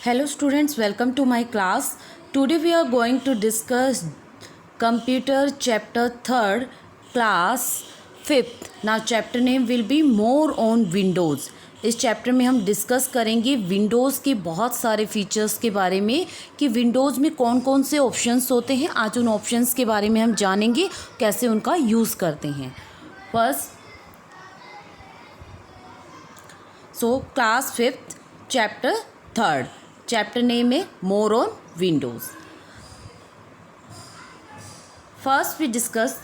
Hello students, welcome to my class. Today we are going to discuss computer chapter 3rd, class 5th. Now chapter name will be more on Windows. इस chapter में हम discuss करेंगे Windows के बहुत सारे features के बारे में कि विंडोज़ में कौन कौन से ऑप्शंस होते हैं। आज उन ऑप्शंस के बारे में हम जानेंगे, कैसे उनका यूज़ करते हैं। First class 5th chapter 3rd, chapter name है more on Windows. First we discuss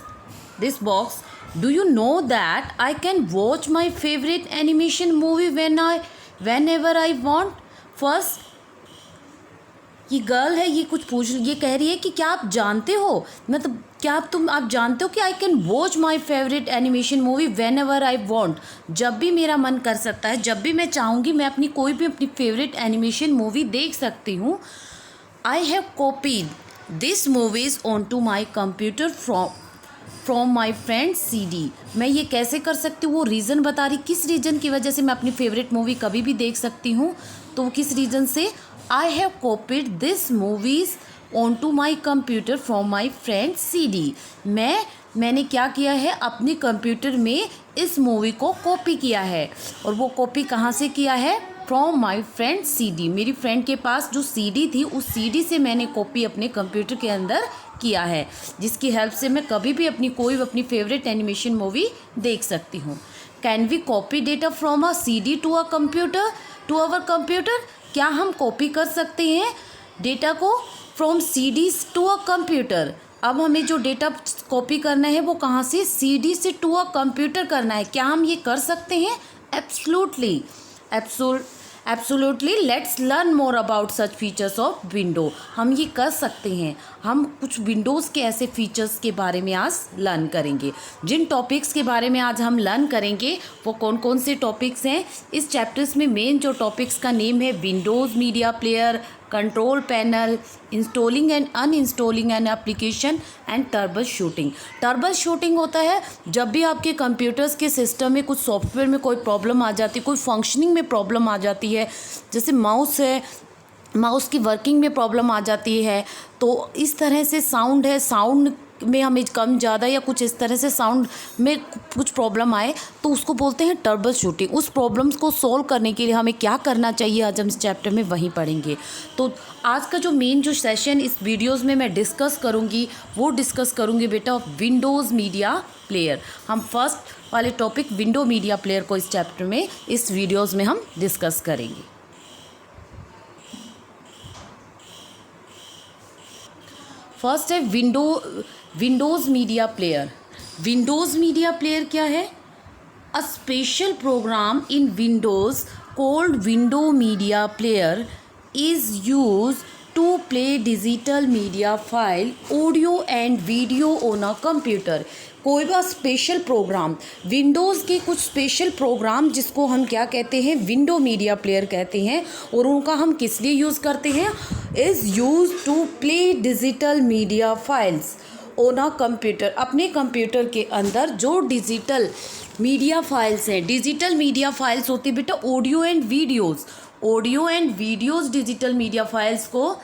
this box. Do you know that I can watch my favorite animation movie whenever I want? First, ये girl है, ये कह रही है कि क्या आप जानते हो, मतलब क्या आप जानते हो कि I can watch my favourite animation movie when ever I want. जब भी मेरा मन कर सकता है, जब भी मैं चाहूँगी, मैं अपनी फेवरेट एनिमेशन मूवी देख सकती हूँ. I have copied this movies on to my computer from my friend CD. मैं ये कैसे कर सकती हूँ, वो रीज़न बता रही, किस रीज़न की वजह से मैं अपनी फेवरेट मूवी कभी भी देख सकती हूँ. तो वो किस रीज़न से, I have copied this movies on to my computer from my friend CD. मैंने क्या किया है, अपने कंप्यूटर में इस मूवी को कॉपी किया है. और वो कॉपी कहाँ से किया है, फ्रॉम माई फ्रेंड CD. मेरी फ्रेंड के पास जो CD थी, उस CD से मैंने कॉपी अपने कंप्यूटर के अंदर किया है, जिसकी हेल्प से मैं कभी भी अपनी फेवरेट एनिमेशन मूवी देख सकती हूँ. Can we copy data from a CD to our computer. क्या हम कॉपी कर सकते हैं डेटा को from CD to a computer. अब हमें जो डेटा कॉपी करना है वो कहाँ से, CD से टू अ कंप्यूटर करना है. क्या हम ये कर सकते हैं? Absolutely. Let's learn more about such features of window. हम ये कर सकते हैं. हम कुछ विंडोज़ के ऐसे फीचर्स के बारे में आज लर्न करेंगे. जिन टॉपिक्स के बारे में आज हम लर्न करेंगे वो कौन कौन से टॉपिक्स हैं. इस चैप्टर्स में मेन जो टॉपिक्स का नेम है, Windows media player, control panel, installing and uninstalling an application and troubleshooting होता है जब भी आपके कंप्यूटर्स के सिस्टम में कुछ सॉफ्टवेयर में कोई प्रॉब्लम आ जाती है, कोई फंक्शनिंग में प्रॉब्लम आ जाती है, जैसे माउस की वर्किंग में प्रॉब्लम आ जाती है. तो इस तरह से साउंड में हमें कम ज़्यादा या कुछ इस तरह से साउंड में कुछ प्रॉब्लम आए तो उसको बोलते हैं ट्रबल शूटिंग. उस प्रॉब्लम्स को सॉल्व करने के लिए हमें क्या करना चाहिए, आज हम इस चैप्टर में वहीं पढ़ेंगे. तो आज का जो मेन जो सेशन इस वीडियोज़ में मैं डिस्कस करूँगी बेटा विंडोज़ मीडिया प्लेयर. हम फर्स्ट वाले टॉपिक विंडो मीडिया प्लेयर को इस चैप्टर में, इस वीडियोज़ में हम डिस्कस करेंगे. फर्स्ट है Windows media player. Windows media player क्या है? A special program in Windows called window media player is use to play digital media file, audio and video on a computer. कोई भी special programme, Windows के कुछ special programme जिसको हम क्या कहते हैं, विंडो मीडिया प्लेयर कहते हैं. और उनका हम किस लिए यूज़ करते हैं, is use to play digital media files on a computer. अपने कंप्यूटर के अंदर जो डिजिटल मीडिया फाइल्स हैं, डिजिटल मीडिया फाइल्स होती है बेटा audio and videos digital media files को,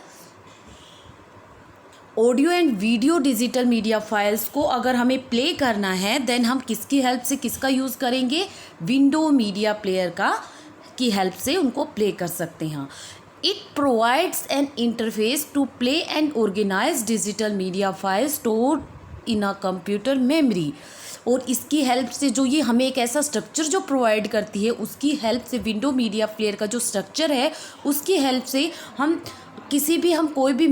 audio and video digital media files को अगर हमें प्ले करना है, देन हम किसकी हेल्प से, किसका यूज़ करेंगे, विंडो मीडिया प्लेयर की हेल्प से उनको प्ले कर सकते हैं. It provides an interface to play and organize digital media file store in a computer memory. और इसकी हेल्प से जो ये हमें एक ऐसा स्ट्रक्चर जो प्रोवाइड करती है, उसकी हेल्प से, विंडो मीडिया प्लेयर का जो स्ट्रक्चर है उसकी हेल्प से हम कोई भी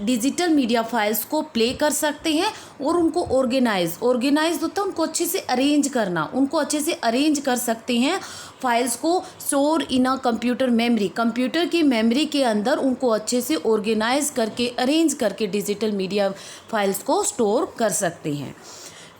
डिजिटल मीडिया फाइल्स को प्ले कर सकते हैं. और उनको ऑर्गेनाइज होता है, उनको अच्छे से अरेंज कर सकते हैं. फाइल्स को स्टोर इन अ कंप्यूटर की मेमोरी के अंदर उनको अच्छे से ऑर्गेनाइज करके, अरेंज करके डिजिटल मीडिया फाइल्स को स्टोर कर सकते हैं.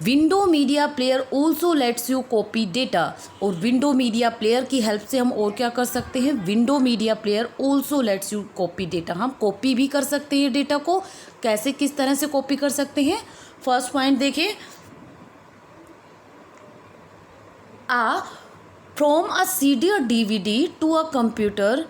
Window media player also let's you copy data. और विंडो मीडिया प्लेयर की हेल्प से हम और क्या कर सकते हैं, window media player also let's you copy data. हम कॉपी भी कर सकते हैं डेटा को. कैसे, किस तरह से कॉपी कर सकते हैं. फर्स्ट पॉइंट देखिए, from a CD or DVD to a computer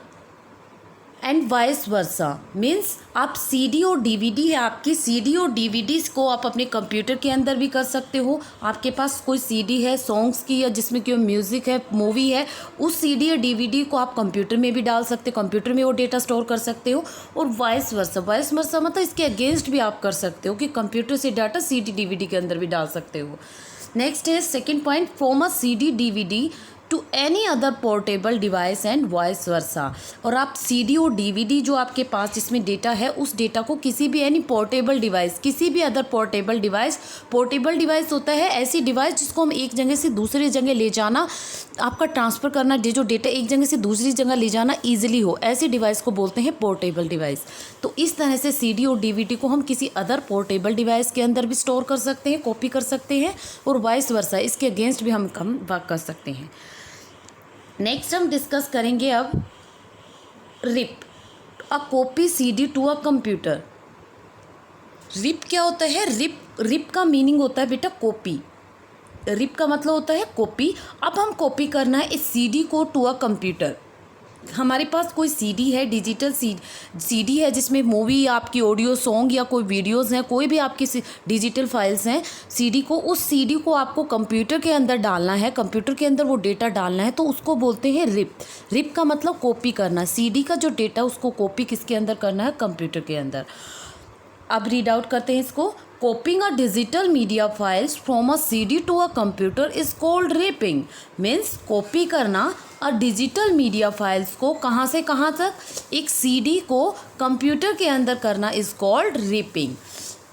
and vice versa means आप सीडी और डीवीडी है आपकी, सीडी और डीवीडी को आप अपने कंप्यूटर के अंदर भी कर सकते हो। आपके पास कोई सीडी है सॉन्ग्स की या जिसमें कोई म्यूज़िक है, मूवी है, उस सीडी या डीवीडी को आप कंप्यूटर में भी डाल सकते हो, कंप्यूटर में वो डेटा स्टोर कर सकते हो। और वाइस वर्सा मतलब इसके अगेंस्ट भी आप कर सकते हो कि कंप्यूटर से डाटा सीडी डीवीडी के अंदर भी डाल सकते हो। नेक्स्ट है second point, from a CD DVD to any other portable device and vice versa. और आप सीडी और डीवीडी जो आपके पास जिसमें डेटा है उस डेटा को किसी भी एनी पोर्टेबल डिवाइस, किसी भी अदर पोर्टेबल डिवाइस होता है ऐसी डिवाइस जिसको हम एक जगह से दूसरी जगह ले जाना, आपका ट्रांसफ़र करना, जो डेटा एक जगह से दूसरी जगह ले जाना ईजिली हो, ऐसी डिवाइस को बोलते हैं पोर्टेबल डिवाइस। तो इस तरह से सीडी और डीवीडी को हम किसी अदर पोर्टेबल डिवाइस के अंदर भी स्टोर कर सकते हैं, कॉपी कर सकते हैं, और वाइस वर्सा इसके अगेंस्ट भी हम कम वर्क कर सकते हैं। नेक्स्ट हम डिस्कस करेंगे अब rip, a copy CD to a computer. Rip क्या होता है? रिप का मीनिंग होता है बेटा कॉपी। रिप का मतलब होता है कॉपी। अब हम कॉपी करना है इस सीडी को टू अ कंप्यूटर। हमारे पास कोई सीडी है, डिजिटल सीडी है जिसमें मूवी, आपकी ऑडियो, सॉन्ग या कोई वीडियोस हैं, कोई भी आपकी डिजिटल फाइल्स हैं सीडी को, उस सीडी को आपको कंप्यूटर के अंदर डालना है, कंप्यूटर के अंदर वो डेटा डालना है, तो उसको बोलते हैं रिप। रिप का मतलब कॉपी करना, सीडी का जो डेटा उसको कॉपी किसके अंदर करना है? कंप्यूटर के अंदर। अब रीड आउट करते हैं इसको। Copying a digital media files from a CD to a computer is called ripping. Means copy करना और डिजिटल मीडिया फाइल्स को कहाँ से कहाँ तक, एक सीडी को कंप्यूटर के अंदर करना is called ripping.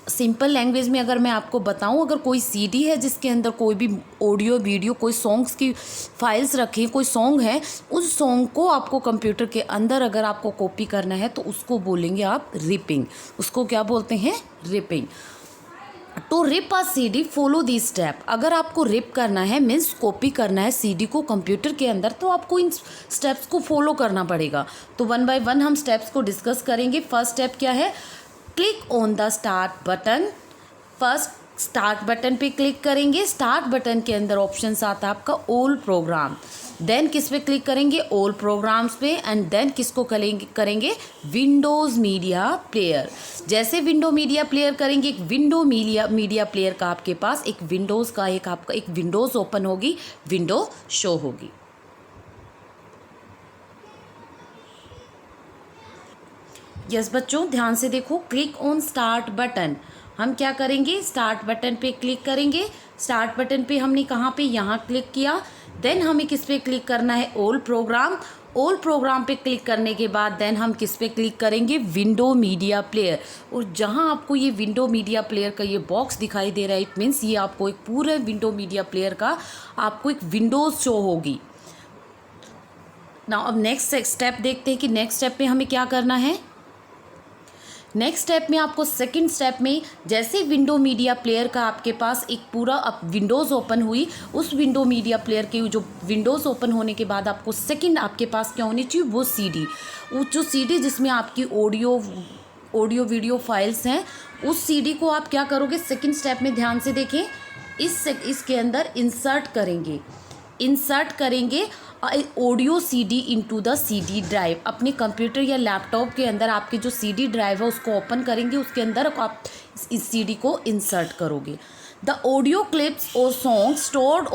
Simple language में अगर मैं आपको बताऊं, अगर कोई सीडी है जिसके अंदर कोई भी ऑडियो वीडियो, कोई सॉन्ग्स की फाइल्स रखी हैं, कोई सॉन्ग है, उस सॉन्ग को आपको कंप्यूटर के अंदर अगर आपको कॉपी करना है तो उसको बोलेंगे आप रिपिंग। उसको क्या बोलते हैं? Ripping. To rip a CD follow the step. अगर आपको रिप करना है मीन्स कॉपी करना है सीडी को कंप्यूटर के अंदर, तो आपको इन स्टेप्स को फॉलो करना पड़ेगा। तो वन बाय वन हम स्टेप्स को डिस्कस करेंगे। फर्स्ट स्टेप क्या है? Click on the start button. First start button पे क्लिक करेंगे। स्टार्ट बटन के अंदर ऑप्शन आता है आपका ऑल प्रोग्राम। देन किस पे क्लिक करेंगे? ऑल प्रोग्राम्स पे। एंड देन किसको करेंगे? Windows media player. जैसे विंडो मीडिया प्लेयर करेंगे, एक विंडो मीडिया प्लेयर का आपके पास एक विंडोज़ का आपका एक विंडोज़ ओपन होगी, विंडो शो होगी। यस बच्चों, ध्यान से देखो। क्लिक ऑन स्टार्ट बटन, हम क्या करेंगे? स्टार्ट बटन पे क्लिक करेंगे। स्टार्ट बटन पे हमने कहाँ पे? यहाँ क्लिक किया। देन हमें किस पे क्लिक करना है? All programme. ऑल प्रोग्राम पे क्लिक करने के बाद देन हम किस पे क्लिक करेंगे? Window media player. और जहाँ आपको ये विंडो मीडिया प्लेयर का ये बॉक्स दिखाई दे रहा है, इट मीन्स ये आपको एक पूरे विंडो मीडिया प्लेयर का आपको एक विंडोज़ शो होगी। नाउ अब नेक्स्ट स्टेप देखते हैं कि नेक्स्ट स्टेप में हमें क्या करना है। नेक्स्ट स्टेप में आपको सेकंड स्टेप में जैसे विंडो मीडिया प्लेयर का आपके पास एक पूरा अब विंडोज़ ओपन हुई, उस विंडो मीडिया प्लेयर के जो विंडोज़ ओपन होने के बाद आपको सेकंड आपके पास क्या होनी चाहिए? वो सीडी, वो जो सीडी जिसमें आपकी ऑडियो वीडियो फाइल्स हैं, उस सीडी को आप क्या करोगे? सेकंड स्टेप में ध्यान से देखें, इसके अंदर इंसर्ट करेंगे audio CD into the CD drive. अपने कंप्यूटर या लैपटॉप के अंदर आपकी जो सीडी ड्राइव है उसको ओपन करेंगे, उसके अंदर आप इस सीडी को इंसर्ट करोगे। द ऑडियो क्लिप्स और song stored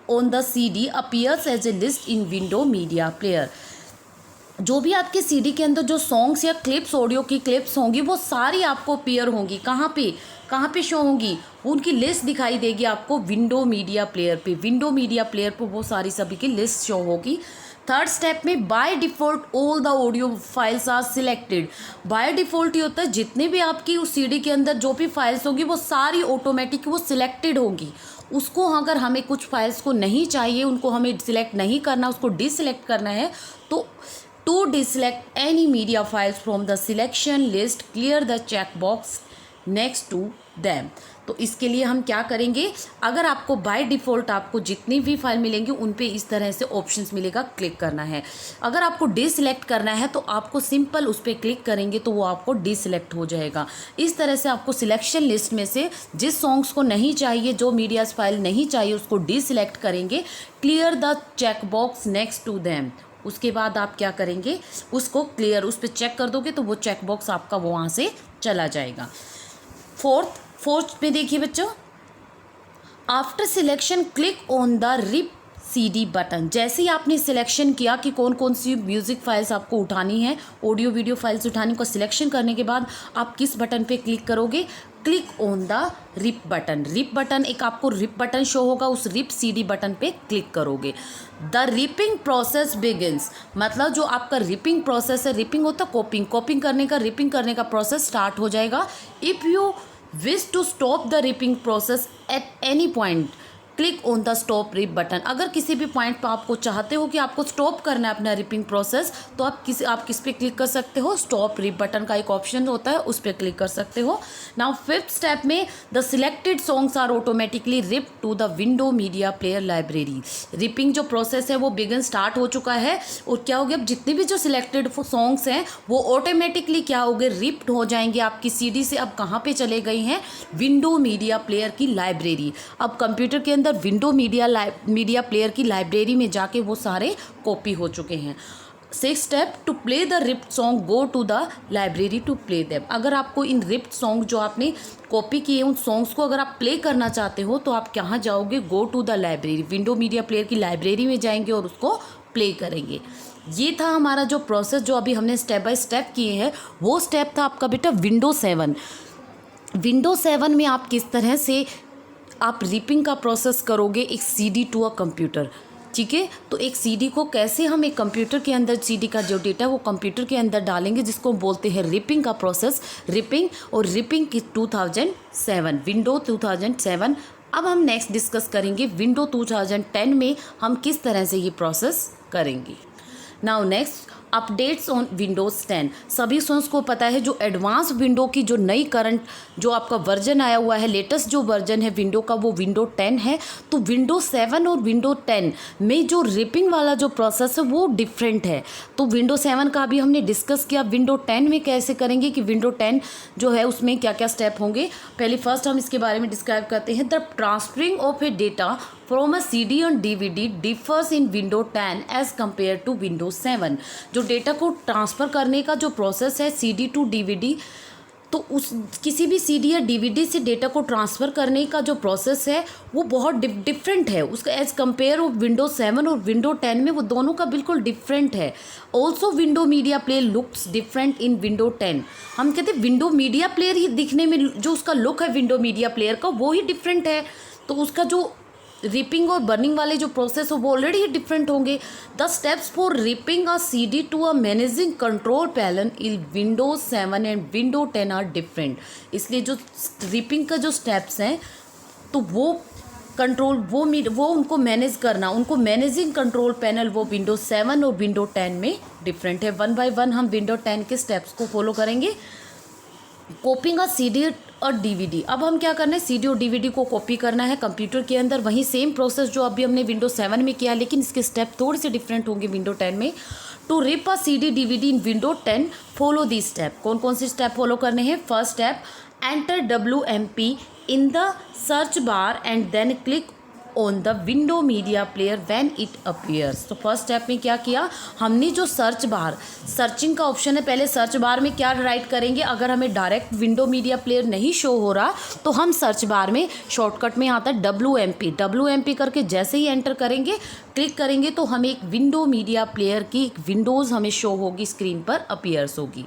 on the CD appears as a list in window media player. जो भी आपके सीडी के अंदर जो सॉन्ग्स या क्लिप्स, ऑडियो की क्लिप्स होंगी, वो सारी आपको अपीयर होंगी। कहाँ पे शो होंगी? उनकी लिस्ट दिखाई देगी आपको विंडो मीडिया प्लेयर पे। विंडो मीडिया प्लेयर पे वो सारी सभी की लिस्ट शो होगी। थर्ड स्टेप में by default all the audio files are selected. By default ये होता है जितने भी आपकी उस सीडी के अंदर जो भी फाइल्स होंगी वो सारी ऑटोमेटिक वो सिलेक्टेड होंगी। उसको अगर हमें कुछ फाइल्स को नहीं चाहिए, उनको हमें सिलेक्ट नहीं करना, उसको डिसलेक्ट करना है, तो to deselect any media files from the selection list clear the check box next to them. तो इसके लिए हम क्या करेंगे? अगर आपको बाय डिफ़ॉल्ट आपको जितनी भी फाइल मिलेंगी उन पे इस तरह से ऑप्शंस मिलेगा, क्लिक करना है। अगर आपको डिसलेक्ट करना है तो आपको सिंपल उस पर क्लिक करेंगे तो वो आपको डिसलेक्ट हो जाएगा। इस तरह से आपको सिलेक्शन लिस्ट में से जिस सॉन्ग्स को नहीं चाहिए, जो मीडियाज फाइल नहीं चाहिए, उसको डिसलेक्ट करेंगे। Clear the check box next to them, उसके बाद आप क्या करेंगे, उसको क्लियर, उस पर चेक कर दोगे तो वो चेक बॉक्स आपका वो वहाँ से चला जाएगा। फोर्थ में देखिए बच्चों, after selection click on the rip CD button. जैसे ही आपने सिलेक्शन किया कि कौन कौन सी म्यूज़िक फाइल्स आपको उठानी है, ऑडियो वीडियो फाइल्स उठाने को सिलेक्शन करने के बाद आप किस बटन पे क्लिक करोगे, click on the rip button. Rip button, एक आपको रिप बटन शो होगा, उस रिप CD बटन पे क्लिक करोगे। द रिपिंग प्रोसेस बिगिंस, मतलब जो आपका रिपिंग प्रोसेस है, रिपिंग होता कॉपिंग, कॉपिंग करने का, रिपिंग करने का प्रोसेस स्टार्ट हो जाएगा। If you wish to stop the ripping process at any point click on the stop rip button. अगर किसी भी पॉइंट पर आपको चाहते हो कि आपको स्टॉप करना है अपना रिपिंग प्रोसेस, तो आप किस पे क्लिक कर सकते हो, स्टॉप रिप बटन का एक ऑप्शन होता है, उस पर क्लिक कर सकते हो। नाउ फिफ्थ स्टेप में the selected songs are automatically rip to the window media player library. Ripping जो प्रोसेस है वो बिगिन स्टार्ट हो चुका है, और क्या हो गया, अब जितने भी जो सिलेक्टेड सॉन्ग्स हैं वो ऑटोमेटिकली क्या हो गए, रिप्ड हो जाएंगे आपकी CD से। अब कहाँ पे चले गए हैं, विंडो मीडिया प्लेयर की लाइब्रेरी। अब कंप्यूटर के अंदर विंडो मीडिया प्लेयर की लाइब्रेरी में जाके वो सारे कॉपी हो चुके हैं। Six step, to play the ripped song go to the library to play them. अगर आपको इन रिप्ड सॉन्ग जो आपने कॉपी किए उन सॉन्ग्स को अगर आप प्ले करना चाहते हो तो आप कहाँ जाओगे, go to the library, window media player की लाइब्रेरी में जाएंगे और उसको प्ले करेंगे। ये था हमारा जो प्रोसेस, जो अभी हमने स्टेप बाय स्टेप किए हैं, वो स्टेप था आपका बेटा विंडो 7। विंडो 7 में आप किस तरह से आप रिपिंग का प्रोसेस करोगे एक CD टू अ कंप्यूटर, ठीक है। तो एक CD को कैसे हम एक कंप्यूटर के अंदर, CD का जो डेटा वो कंप्यूटर के अंदर डालेंगे, जिसको बोलते हैं रिपिंग का प्रोसेस, रिपिंग। और रिपिंग की 2007, विंडो 2007। अब हम नेक्स्ट डिस्कस करेंगे विंडो 2010 में हम किस तरह से ये प्रोसेस करेंगे। Now next, updates on Windows 10। सभी सोर्स को पता है जो एडवांस विंडो की जो नई करंट जो आपका वर्जन आया हुआ है, लेटेस्ट जो वर्जन है विंडो का, वो विंडो 10 है। तो विंडो 7 और विंडो 10 में जो रिपिंग वाला जो प्रोसेस है वो डिफरेंट है। तो विंडो 7 का भी हमने डिस्कस किया, विंडो 10 में कैसे करेंगे कि विंडो 10 जो है उसमें क्या क्या स्टेप होंगे। पहले फर्स्ट हम इसके बारे में डिस्क्राइब करते हैं। The transferring of a data from a CD and DVD differs in window 10 as compare to window 7। जो डेटा को ट्रांसफ़र करने का जो प्रोसेस है CD टू DVD, तो उस किसी भी CD या DVD से डेटा को ट्रांसफ़र करने का जो प्रोसेस है वो बहुत डिफरेंट है उसका एज़ कम्पेयर विंडो 7 और विंडो 10 में, वो दोनों का बिल्कुल डिफरेंट है। Also window media player looks different in window 10। हम कहते हैं विंडो मीडिया प्लेयर ही दिखने में जो उसका लुक है विंडो मीडिया प्लेयर का वो ही डिफरेंट है, तो उसका जो रिपिंग और बर्निंग वाले जो प्रोसेस हो वो ऑलरेडी ही डिफरेंट होंगे। The steps for ripping a CD to a managing control panel in Windows 7 and window 10 are different. इसलिए जो रिपिंग का जो स्टेप्स हैं तो वो कंट्रोल वो उनको मैनेज करना, उनको मैनेजिंग कंट्रोल पैनल वो विंडो 7 और विंडो 10 में डिफरेंट है। वन बाय वन हम विंडो 10 के स्टेप्स को फॉलो करेंगे। कॉपिंग अ CD और DVD। अब हम क्या करना है, CD और DVD को कॉपी करना है कंप्यूटर के अंदर। वही सेम प्रोसेस जो अभी हमने विंडो 7 में किया, लेकिन इसके स्टेप थोड़े से डिफरेंट होंगे विंडो 10 में। To rip a CD DVD in window 10 follow the step. कौन कौन से स्टेप फॉलो करने हैं। First step, enter WMP in the search bar and then click on the window media player when it appears. तो first step में क्या किया हमने, जो सर्च बार, सर्चिंग का ऑप्शन है, पहले सर्च बार में क्या राइट करेंगे। अगर हमें डायरेक्ट विंडो मीडिया प्लेयर नहीं शो हो रहा तो हम सर्च बार में शॉर्टकट में आता है WMP करके जैसे ही एंटर करेंगे, क्लिक करेंगे तो हमें एक विंडो मीडिया प्लेयर की एक विंडोज़ हमें शो होगी, स्क्रीन पर अपीयर्स होगी।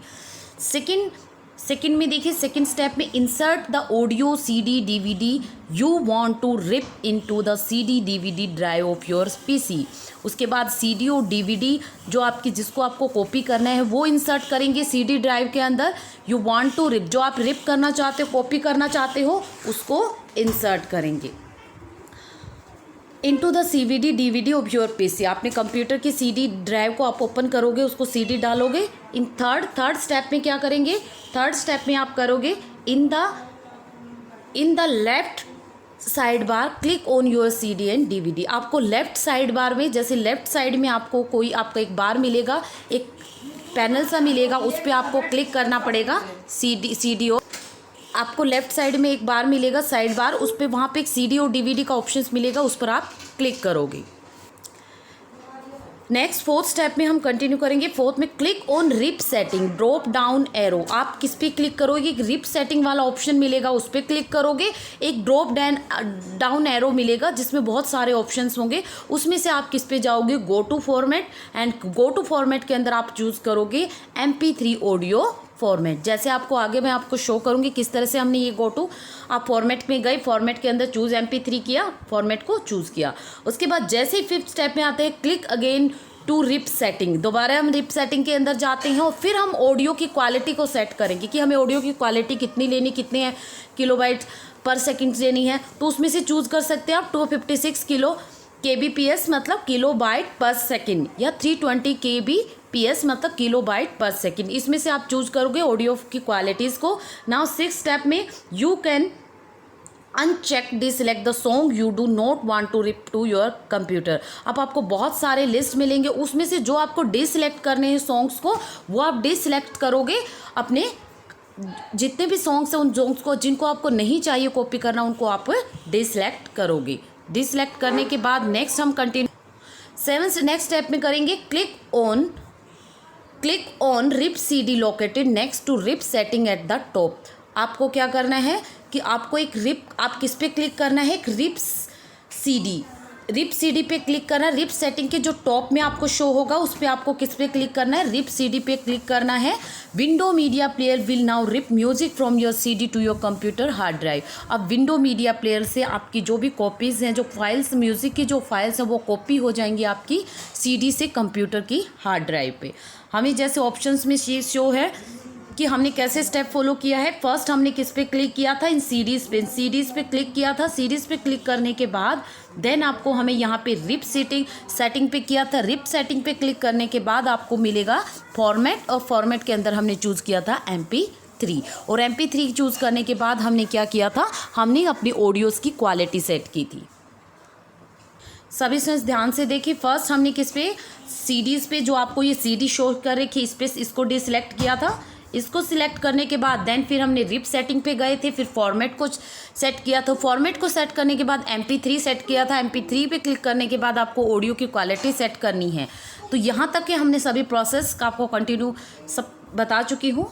सेकंड में देखिए, सेकंड स्टेप में insert the audio CD DVD you want to rip into the CD DVD drive of your PC। उसके बाद CD और DVD जो आपकी जिसको आपको कॉपी करना है वो इंसर्ट करेंगे CD ड्राइव के अंदर। यू वांट टू रिप, जो आप रिप करना चाहते हो, कॉपी करना चाहते हो, उसको इंसर्ट करेंगे into the CVD DVD of your PC। आपने कंप्यूटर की CD ड्राइव को आप ओपन करोगे, उसको CD डालोगे। इन थर्ड स्टेप में क्या करेंगे, थर्ड स्टेप में आप करोगे in the left side bar click on your CD and DVD। आपको लेफ्ट साइड बार में, जैसे लेफ्ट साइड में आपको कोई आपका एक बार मिलेगा, एक पैनल सा मिलेगा, उस पर आपको क्लिक करना पड़ेगा। CD और आपको लेफ्ट साइड में एक बार मिलेगा, साइड बार, उस पर वहाँ पे एक CD और DVD का ऑप्शंस मिलेगा, उस पर आप क्लिक करोगे। नेक्स्ट फोर्थ स्टेप में हम कंटिन्यू करेंगे। फोर्थ में click on rip setting, drop down arrow. आप किस पे क्लिक करोगे? एक रिप सेटिंग वाला ऑप्शन मिलेगा, उस पर क्लिक करोगे। एक ड्रॉप डाउन एरो मिलेगा जिसमें बहुत सारे ऑप्शंस होंगे, उसमें से आप किस पे जाओगे? Go to format, and go to format के अंदर आप चूज़ करोगे MP3 ऑडियो फॉर्मेट। जैसे आपको आगे मैं आपको शो करूंगी किस तरह से हमने ये गो टू, आप फॉर्मेट में गए, फॉर्मेट के अंदर चूज़ MP3 किया, फॉर्मेट को चूज़ किया। उसके बाद जैसे ही फिफ्थ स्टेप में आते हैं, click again to rip setting. दोबारा हम रिप सेटिंग के अंदर जाते हैं और फिर हम ऑडियो की क्वालिटी को सेट करेंगे कि हमें ऑडियो की क्वालिटी कितनी लेनी, कितने किलोबाइट पर सेकेंड लेनी है। तो उसमें से चूज़ कर सकते हैं आप 256 किलो kbps मतलब किलो बाइट पर सेकेंड, या 320 kbps मतलब किलो बाइट पर सेकेंड। इसमें से आप चूज करोगे ऑडियो की क्वालिटीज़ को। नाउ सिक्स स्टेप में you can uncheck deselect the song you do not want to rip to your computer. अब आपको बहुत सारे लिस्ट मिलेंगे, उसमें से जो आपको डिसलेक्ट करने हैं सॉन्ग्स को, वो आप डिसलेक्ट करोगे। अपने जितने भी सॉन्ग्स हैं उन सॉन्ग्स को जिनको आपको नहीं चाहिए कॉपी करना, उनको आप डिसलेक्ट करोगे। डिसलेक्ट करने के बाद नेक्स्ट हम कंटिन्यू नेक्स्ट स्टेप में करेंगे। Click on rip CD located next to rip setting at the top. आपको क्या करना है कि आपको एक रिप, आप किस पे क्लिक करना है? एक रिप CD पे क्लिक करना है। रिप सेटिंग के जो टॉप में आपको शो होगा उस पर आपको किस पे क्लिक करना है? रिप CD पे क्लिक करना है। Window media player will now rip music from your CD to your computer hard drive. अब विंडो मीडिया प्लेयर से आपकी जो भी कॉपीज़ हैं, जो फाइल्स, म्यूज़िक की जो फाइल्स हैं, वो कॉपी हो जाएंगी आपकी CD से कंप्यूटर की हार्ड ड्राइव पे। हमें जैसे ऑप्शंस में शो है कि हमने कैसे स्टेप फॉलो किया है। फर्स्ट हमने किस पे क्लिक किया था? इन सीडीज़ पे क्लिक किया था। सीडीज़ पे क्लिक करने के बाद देन आपको हमें यहाँ पे रिप सेटिंग पे किया था। रिप सेटिंग पे क्लिक करने के बाद आपको मिलेगा फॉर्मेट, और फॉर्मेट के अंदर हमने चूज़ किया था MP3, और MP3 चूज़ करने के बाद हमने क्या किया था? हमने अपनी ऑडियोज़ की क्वालिटी सेट की थी। सभी स्टूडेंट्स ध्यान से देखिए। फर्स्ट हमने किस पे? सीडीज़ पे, जो आपको ये CD शो कर रखी, इस पे इसको डिसलेक्ट किया था। इसको सिलेक्ट करने के बाद देन फिर हमने रिप सेटिंग पे गए थे, फिर फॉर्मेट को सेट किया था। फॉर्मेट को सेट करने के बाद MP3 सेट किया था। MP3 पे क्लिक करने के बाद आपको ऑडियो की क्वालिटी सेट करनी है। तो यहाँ तक के हमने सभी प्रोसेस का आपको कंटिन्यू सब बता चुकी हूँ।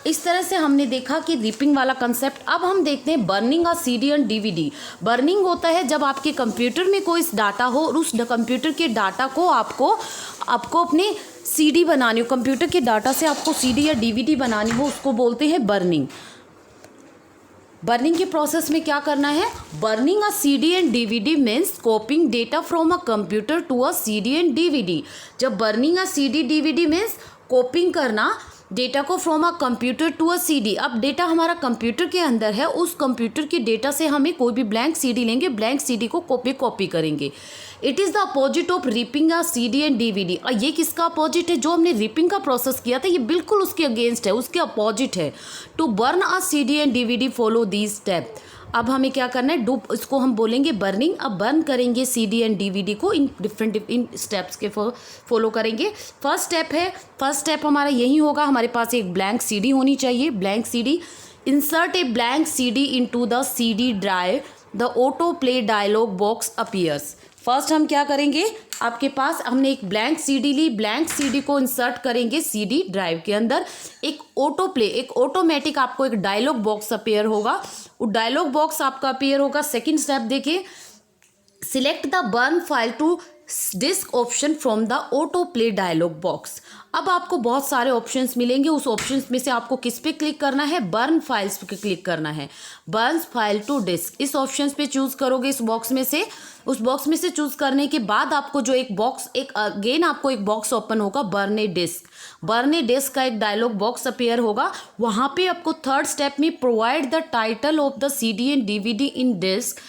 इस तरह से हमने देखा कि रिपिंग वाला कंसेप्ट। अब हम देखते हैं बर्निंग और CD एंड DVD। बर्निंग होता है जब आपके कंप्यूटर में कोई डाटा हो और उस कंप्यूटर के डाटा को आपको अपने CD बनानी हो, कंप्यूटर के डाटा से आपको CD या DVD बनानी हो, उसको बोलते हैं बर्निंग। बर्निंग के प्रोसेस में क्या करना है? Burning a CD and DVD means copying data from a computer to a CD and DVD। जब burning a CD DVD means copying करना डेटा को from a computer to a CD। अब data हमारा computer के अंदर है, उस computer के डेटा से हमें कोई भी ब्लैंक CD लेंगे, ब्लैंक CD को कॉपी करेंगे। It is the opposite of ripping a CD and DVD। और ये किसका अपोजिट है? जो हमने रिपिंग का प्रोसेस किया था, ये बिल्कुल उसके अगेंस्ट है, उसके अपोजिट है। To burn a CD and DVD follow these step. अब हमें क्या करना है? इसको हम बोलेंगे बर्निंग। अब बर्न करेंगे CD एंड DVD को इन डिफरेंट स्टेप्स के फॉलो करेंगे। फर्स्ट स्टेप हमारा यही होगा, हमारे पास एक ब्लैंक CD होनी चाहिए। Blank CD, insert a blank CD into the CD drive, the auto play dialog box appears. First हम क्या करेंगे? आपके पास हमने एक ब्लैंक CD ली, ब्लैंक CD को इंसर्ट करेंगे CD ड्राइव के अंदर। एक ऑटो प्ले, एक ऑटोमेटिक आपको एक डायलॉग बॉक्स अपीयर होगा, वो डायलॉग बॉक्स आपका अपीयर होगा। सेकंड स्टेप देखिए, select the burn file to disk option from the auto play dialog box. अब आपको बहुत सारे ऑप्शंस मिलेंगे, उस ऑप्शंस में से आपको किस पे क्लिक करना है? बर्न फाइल्स पे क्लिक करना है। बर्न फाइल टू डिस्क, इस ऑप्शंस पे चूज करोगे, इस बॉक्स में से। उस बॉक्स में से चूज करने के बाद आपको जो अगेन आपको एक बॉक्स ओपन होगा, burn a disk. Burn a disk का एक डायलॉग बॉक्स अपीयर होगा। वहाँ पे आपको थर्ड स्टेप में provide the title of the CD and DVD in disk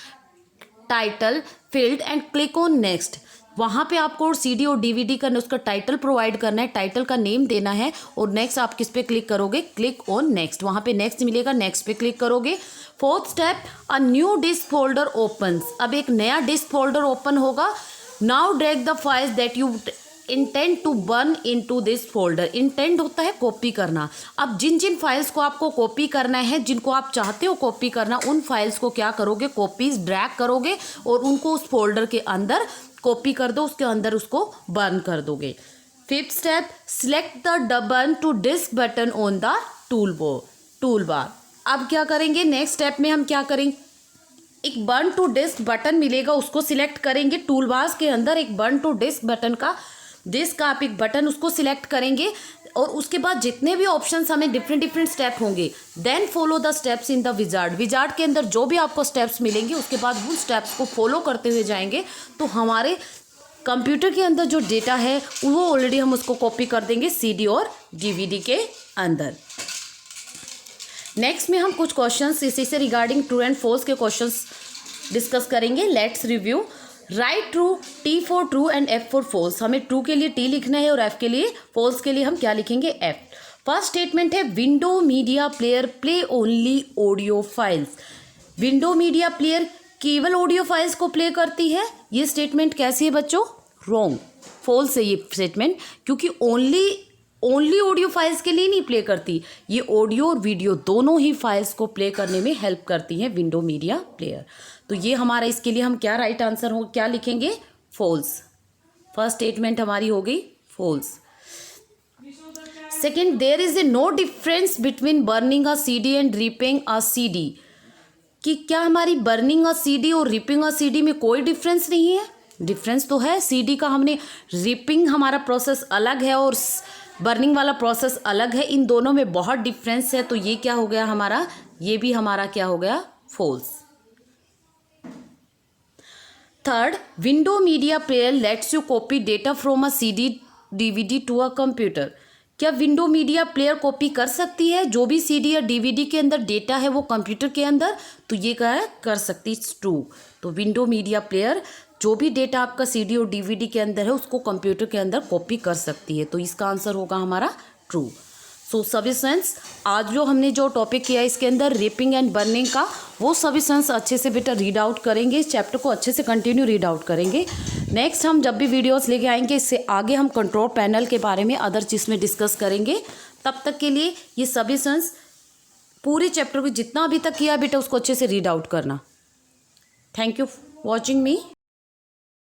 title field and click on next. वहाँ पे आपको CD और DVD का उसका टाइटल प्रोवाइड करना है, टाइटल का नेम देना है, और नेक्स्ट आप किस पे क्लिक करोगे? Click on next. वहाँ पे नेक्स्ट मिलेगा, नेक्स्ट पे क्लिक करोगे। Fourth step, a new disk folder opens. अब एक नया डिस्क फोल्डर ओपन होगा। Now drag the files that you intend to burn into this folder. Intend होता है कॉपी करना। अब जिन जिन फाइल्स को आपको कॉपी करना है, जिनको आप चाहते हो कॉपी करना, उन फाइल्स को क्या करोगे, कॉपीज ड्रैग करोगे और उनको उस फोल्डर के अंदर कॉपी कर दो, उसके अंदर उसको बर्न कर दोगे। Fifth step, select the burn to disk button on the tool bar. अब क्या करेंगे, नेक्स्ट स्टेप में हम क्या करेंगे, एक बर्न टू डिस्क बटन मिलेगा, उसको सिलेक्ट करेंगे। टूल बार्स के अंदर एक बर्न टू डिस्क बटन का, डिस्क का आप एक बटन उसको सिलेक्ट करेंगे और उसके बाद जितने भी ऑप्शंस हमें डिफरेंट स्टेप होंगे, then follow the steps in the wizard के अंदर जो भी आपको स्टेप्स मिलेंगे उसके बाद उन स्टेप्स को फॉलो करते हुए जाएंगे तो हमारे कंप्यूटर के अंदर जो डेटा है वो ऑलरेडी हम उसको कॉपी कर देंगे सीडी और डीवीडी के अंदर। नेक्स्ट में हम कुछ क्वेश्चंस इसी से रिगार्डिंग ट्रू एंड फॉल्स के क्वेश्चंस डिस्कस करेंगे। Let's review. Right true, T for true and F for false. हमें ट्रू के लिए टी लिखना है और एफ के लिए, फॉल्स के लिए हम क्या लिखेंगे, एफ। फर्स्ट स्टेटमेंट है window media player play only audio files. Window media player केवल ऑडियो फाइल्स को प्ले करती है। ये स्टेटमेंट कैसी है बच्चों, रॉन्ग, फॉल्स है ये स्टेटमेंट, क्योंकि ओनली ऑडियो फाइल्स के लिए नहीं प्ले करती, ये ऑडियो और वीडियो दोनों ही फाइल्स को प्ले करने में हेल्प करती हैं विंडो मीडिया प्लेयर। तो ये हमारा, इसके लिए हम क्या राइट आंसर हो, क्या लिखेंगे, फॉल्स। फर्स्ट स्टेटमेंट हमारी हो गई false. Second, there is a no difference between burning a CD and ripping a CD. कि क्या हमारी बर्निंग अ सीडी और रिपिंग अ सीडी में कोई डिफरेंस नहीं है, डिफरेंस तो है। सीडी का हमने, रिपिंग हमारा प्रोसेस अलग है और बर्निंग वाला प्रोसेस अलग है, इन दोनों में बहुत डिफरेंस है। तो ये क्या हो गया हमारा, ये भी हमारा क्या हो गया, false. Third, window media player let's you copy data from a CD DVD to a computer. क्या विंडो मीडिया प्लेयर कॉपी कर सकती है जो भी सीडी या डीवीडी के अंदर डेटा है वो कंप्यूटर के अंदर, तो ये क्या है, कर सकती है, ट्रू। तो विंडो मीडिया प्लेयर जो भी डेटा आपका सीडी और डीवीडी के अंदर है उसको कंप्यूटर के अंदर कॉपी कर सकती है। तो इसका आंसर होगा हमारा ट्रू। सो सभी स्टूडेंट्स, आज जो हमने जो टॉपिक किया इसके अंदर रिपिंग एंड बर्निंग का, वो सभी स्टूडेंट्स अच्छे से बेटा रीड आउट करेंगे, इस चैप्टर को अच्छे से कंटिन्यू रीड आउट करेंगे। नेक्स्ट हम जब भी वीडियोस लेके आएंगे इससे आगे हम कंट्रोल पैनल के बारे में अदर चीज़ में डिस्कस करेंगे। तब तक के लिए ये सभी स्टूडेंट्स पूरे चैप्टर को जितना अभी तक किया बेटा उसको अच्छे से रीड आउट करना। Thank you for watching me.